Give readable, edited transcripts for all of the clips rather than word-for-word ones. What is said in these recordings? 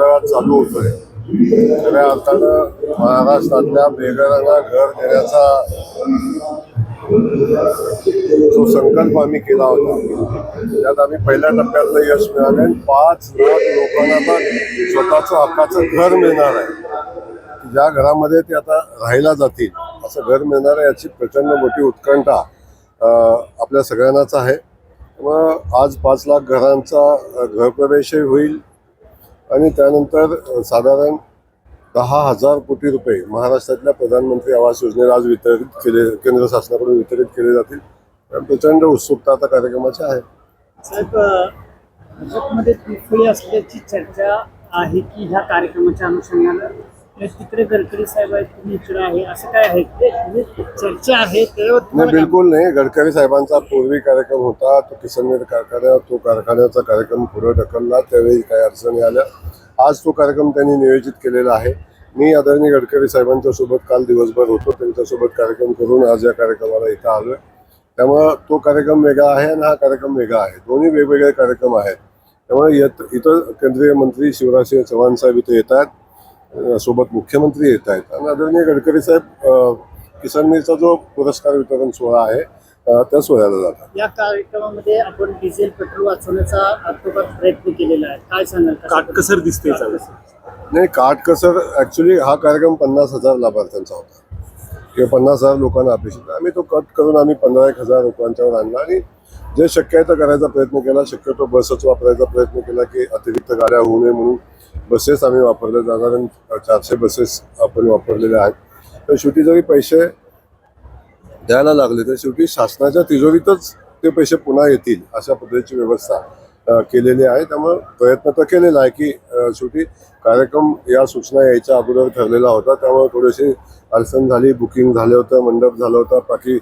सोहळा चालू होतोय, खऱ्या अर्थानं महाराष्ट्रातल्या बेघरांना घर देण्याचा जो संकल्प आम्ही केला होता त्यात आम्ही पहिल्या टप्प्यातलं यश मिळालं आणि 5 लाख लोकांना पण स्वतःचं हक्काचं घर मिळणार आहे। ज्या घरामध्ये ते आता राहायला जातील असं घर मिळणार आहे याची प्रचंड मोठी उत्कंठा आपल्या सगळ्यांनाच आहे। मग आज 5 लाख घरांचा गृहप्रवेशही होईल आणि त्यानंतर साधारण 10,000 कोटी रुपये महाराष्ट्रातल्या प्रधानमंत्री आवास योजनेला आज वितरित केले, केंद्र शासनाकडून वितरित केले जातील। प्रचंड उत्सुकता आता कार्यक्रमाची आहे। साहेब, भाजपमध्ये तिरफळी असल्याची चर्चा आहे की ह्या कार्यक्रमाच्या अनुषंगानं तिकडे गडकरी साहेब आहेत, तुम्ही इकडे आहे, असं काय आहे ते चर्चा आहे? नाही, बिलकुल नाही। गडकरी साहेबांचा पूर्वी कार्यक्रम होता, तो किसनमेर कारखान्यात, तो कारखान्याचा कार्यक्रम पुढे ढकलला, त्यावेळी काही अडचणी आल्या। आज तो कार्यक्रम त्यांनी नियोजित केलेला आहे। मी आदरणीय गडकरी साहेबांच्या सोबत काल दिवसभर होतो, त्यांच्यासोबत कार्यक्रम करून आज या कार्यक्रमाला इथं आलोय। त्यामुळे तो कार्यक्रम वेगळा आहे आणि हा कार्यक्रम वेगळा आहे, दोन्ही वेगवेगळे कार्यक्रम आहेत। त्यामुळे इतर केंद्रीय मंत्री शिवराजसिंह चौहान साहेब इथे येत आहेत, सोबत मुख्यमंत्री येत आहेत आणि आदरणीय गडकरी साहेब किसनमेरचा जो पुरस्कार वितरण सोहळा आहे त्या सोहळ्याला जातात। या कार्यक्रमामध्ये आपण डिझेल पेट्रोल वाचवण्याचा प्रयत्न केलेला आहे, काय सांगाल? काटकसर दिसते? नाही, काटकसर ऍक्च्युली हा कार्यक्रम 50,000 लाभार्थ्यांचा होता किंवा 50,000 लोकांना अपेक्षित। आम्ही तो कट करून आम्ही 15,000 लोकांच्यावर आणला आणि जे शक्य आहे तो करायचा प्रयत्न केला। शक्यतो बसच वापरायचा प्रयत्न केला की अतिरिक्त गाड्या होऊ नये म्हणून बसेस आम्ही वापरले, साधारण 400 बसेस आपण वापरलेल्या आहेत। तर शेवटी जरी पैसे द्यायला लागले तर शेवटी शासनाच्या तिजोरीतच ते पैसे पुन्हा येतील अशा पद्धतीची व्यवस्था केलेली आहे। त्यामुळे प्रयत्न तर केलेला आहे की शेवटी कार्यक्रम या सूचना यायच्या अगोदर ठरलेला होता, त्यामुळे थोडीशी अडचण झाली, बुकिंग झालं होतं, मंडप झालं होतं, बाकी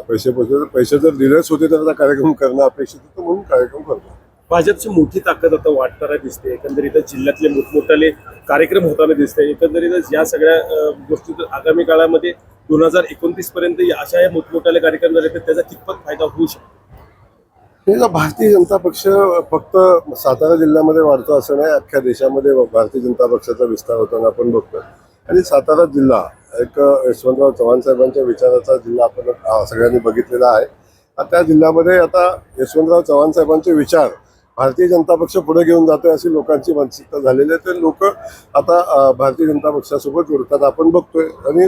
पैसे पोचले, तर पैसे जर दिलेच होते तर आता कार्यक्रम करणं अपेक्षित होतं म्हणून कार्यक्रम करतो। भाजपची मोठी ताकद आता वाटताना दिसते, एकंदरीतच जिल्ह्यातले मोठमोठाले कार्यक्रम होताना दिसते। एकंदरीतच या सगळ्या गोष्टी आगामी काळामध्ये 2029 पर्यंत अशा या मोठमोठाले कार्यक्रम झाले तर त्याचा कितपत फायदा होऊ शकतो? भारतीय जनता पक्ष फक्त सातारा जिल्ह्यामध्ये वाढतो असं नाही, अख्ख्या देशामध्ये भारतीय जनता पक्षाचा विस्तार होताना आपण बघतो। आणि सातारा जिल्हा एक यशवंतराव चव्हाण साहेबांच्या विचाराचा जिल्हा आपण सगळ्यांनी बघितलेला आहे। त्या जिल्ह्यामध्ये आता यशवंतराव चव्हाण साहेबांचे विचार भारतीय जनता पक्ष पुढे घेऊन जातोय अशी लोकांची मानसिकता झालेली आहे। तर लोक आता भारतीय जनता पक्षासोबत जोडतात आपण बघतोय आणि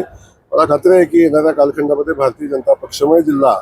मला खात्री आहे की येणाऱ्या कालखंडामध्ये भारतीय जनता पक्षमय जिल्हा